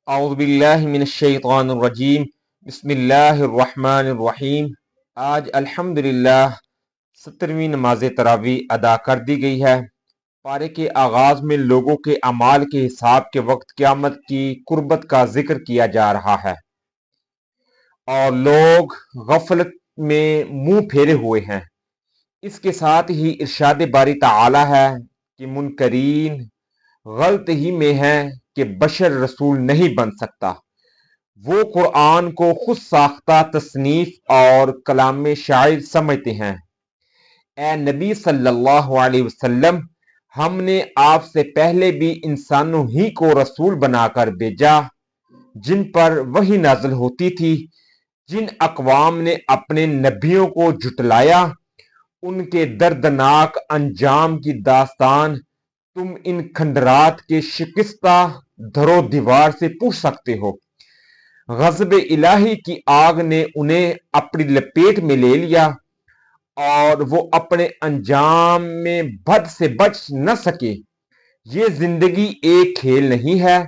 اعوذ باللہ من الشیطان الرجیم بسم اللہ الرحمن الرحیم۔ آج الحمدللہ 17ویں نماز تراویح ادا کر دی گئی ہے۔ پارے کے آغاز میں لوگوں کے اعمال کے حساب کے وقت قیامت کی قربت کا ذکر کیا جا رہا ہے اور لوگ غفلت میں منہ پھیرے ہوئے ہیں۔ اس کے ساتھ ہی ارشاد باری تعالی ہے کہ منکرین غلط ہی میں ہیں کہ بشر رسول نہیں بن سکتا۔ وہ قرآن کو خود ساختہ تصنیف اور کلام شاعر سمجھتے ہیں۔ اے نبی صلی اللہ علیہ وسلم، ہم نے آپ سے پہلے بھی انسانوں ہی کو رسول بنا کر بھیجا جن پر وحی نازل ہوتی تھی۔ جن اقوام نے اپنے نبیوں کو جھٹلایا، ان کے دردناک انجام کی داستان تم ان کھنڈرات کے شکستہ در و دیوار سے پوچھ سکتے ہو۔ غضب الہی کی آگ نے انہیں اپنی لپیٹ میں لے لیا اور وہ اپنے انجام میں بد سے بچ نہ سکے۔ یہ زندگی ایک کھیل نہیں ہے۔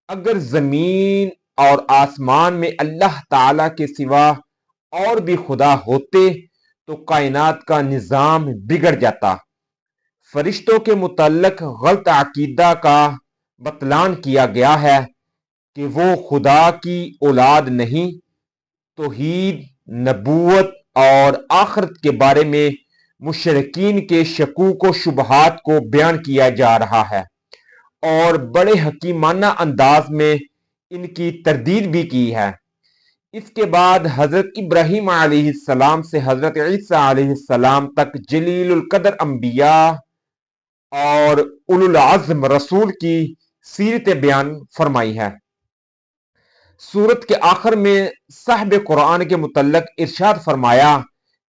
اگر زمین اور آسمان میں اللہ تعالی کے سوا اور بھی خدا ہوتے تو کائنات کا نظام بگڑ جاتا۔ فرشتوں کے متعلق غلط عقیدہ کا بطلان کیا گیا ہے کہ وہ خدا کی اولاد نہیں۔ توحید، نبوت اور آخرت کے بارے میں مشرکین کے شکوک و شبہات کو بیان کیا جا رہا ہے اور بڑے حکیمانہ انداز میں ان کی تردید بھی کی ہے۔ اس کے بعد حضرت ابراہیم علیہ السلام سے حضرت عیسیٰ علیہ السلام تک جلیل القدر انبیاء اور اولو العزم رسول کی سیرت بیان فرمائی ہے۔ سورت کے آخر میں صاحب قرآن کے متعلق ارشاد فرمایا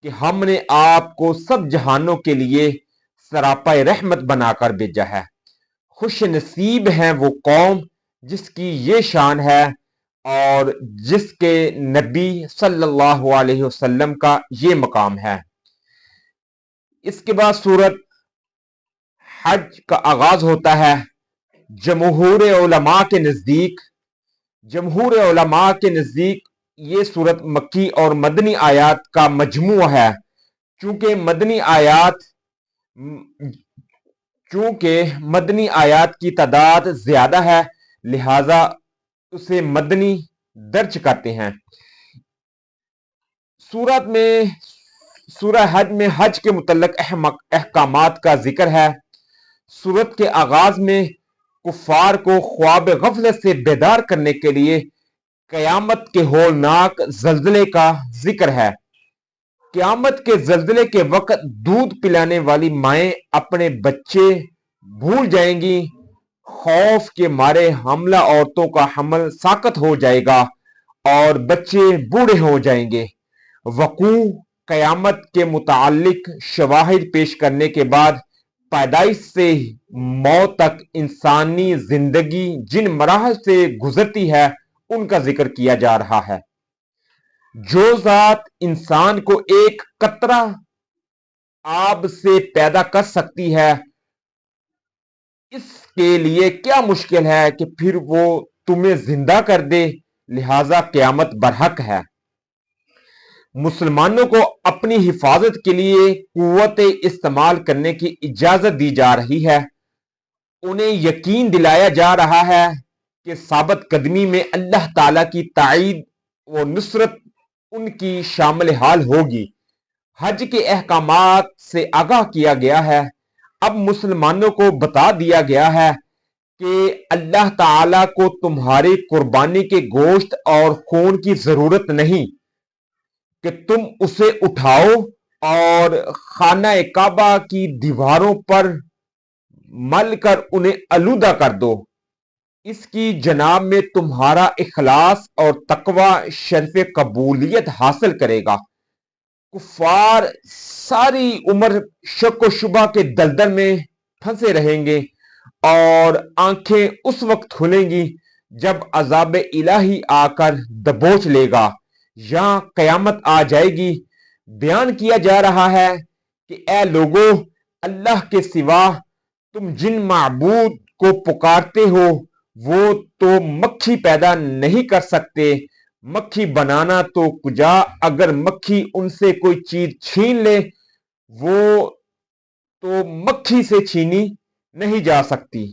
کہ ہم نے آپ کو سب جہانوں کے لیے سراپا رحمت بنا کر بھیجا ہے۔ خوش نصیب ہیں وہ قوم جس کی یہ شان ہے اور جس کے نبی صلی اللہ علیہ وسلم کا یہ مقام ہے۔ اس کے بعد سورت حج کا آغاز ہوتا ہے۔ جمہور علماء کے نزدیک یہ سورت مکی اور مدنی آیات کا مجموعہ ہے۔ چونکہ مدنی آیات کی تعداد زیادہ ہے، لہذا اسے مدنی درج کرتے ہیں۔ سورہ حج میں حج کے متعلق احکامات کا ذکر ہے۔ سورت کے آغاز میں کفار کو خواب غفلت سے بیدار کرنے کے لیے قیامت کے ہولناک زلزلے کا ذکر ہے۔ قیامت کے زلزلے کے وقت دودھ پلانے والی مائیں اپنے بچے بھول جائیں گی۔ خوف کے مارے حاملہ عورتوں کا حمل ساقط ہو جائے گا اور بچے بوڑھے ہو جائیں گے۔ وقوع قیامت کے متعلق شواہد پیش کرنے کے بعد پیدائش سے موت تک انسانی زندگی جن مراحل سے گزرتی ہے ان کا ذکر کیا جا رہا ہے۔ جو ذات انسان کو ایک قطرہ آب سے پیدا کر سکتی ہے، اس کے لیے کیا مشکل ہے کہ پھر وہ تمہیں زندہ کر دے، لہذا قیامت برحق ہے۔ مسلمانوں کو اپنی حفاظت کے لیے قوت استعمال کرنے کی اجازت دی جا رہی ہے۔ انہیں یقین دلایا جا رہا ہے کہ ثابت قدمی میں اللہ تعالیٰ کی تائید و نصرت ان کی شامل حال ہوگی۔ حج کے احکامات سے آگاہ کیا گیا ہے۔ اب مسلمانوں کو بتا دیا گیا ہے کہ اللہ تعالیٰ کو تمہاری قربانی کے گوشت اور خون کی ضرورت نہیں کہ تم اسے اٹھاؤ اور خانہ کعبہ کی دیواروں پر مل کر انہیں آلودہ کر دو۔ اس کی جناب میں تمہارا اخلاص اور تقوی شرف قبولیت حاصل کرے گا۔ کفار ساری عمر شک و شبہ کے دلدل میں پھنسے رہیں گے اور آنکھیں اس وقت کھلیں گی جب عذاب الہی آ کر دبوچ لے گا یا قیامت آ جائے گی۔ بیان کیا جا رہا ہے کہ اے لوگو، اللہ کے سوا تم جن معبود کو پکارتے ہو وہ تو مکھی پیدا نہیں کر سکتے، مکھی بنانا تو کجا، اگر مکھی ان سے کوئی چیز چھین لے وہ تو مکھی سے چھینی نہیں جا سکتی۔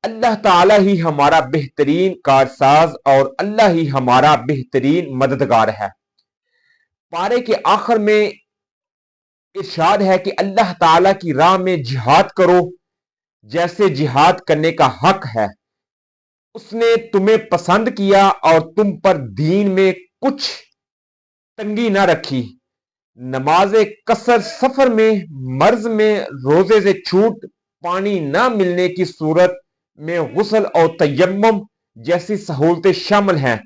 اللہ تعالیٰ ہی ہمارا بہترین کارساز اور اللہ ہی ہمارا بہترین مددگار ہے۔ پارے کے آخر میں ارشاد ہے کہ اللہ تعالیٰ کی راہ میں جہاد کرو جیسے جہاد کرنے کا حق ہے۔ اس نے تمہیں پسند کیا اور تم پر دین میں کچھ تنگی نہ رکھی۔ نماز قصر سفر میں، مرض میں، روزے سے چھوٹ، پانی نہ ملنے کی صورت میں غسل اور تیمم جیسی سہولتیں شامل ہیں۔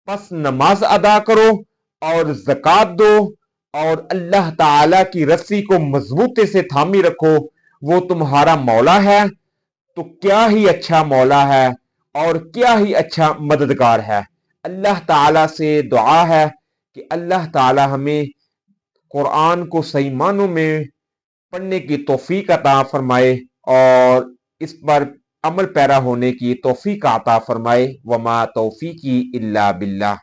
پس نماز ادا کرو اور زکوٰۃ دو اور اللہ تعالی کی رسی کو مضبوطی سے تھامی رکھو، وہ تمہارا مولا ہے تو کیا ہی اچھا مولا ہے اور کیا ہی اچھا مددگار ہے۔ اللہ تعالی سے دعا ہے کہ اللہ تعالی ہمیں قرآن کو صحیح معنوں میں پڑھنے کی توفیق عطا فرمائے اور اس پر عمل پیرا ہونے کی توفیق عطا فرمائے۔ وما توفیقی الا باللہ۔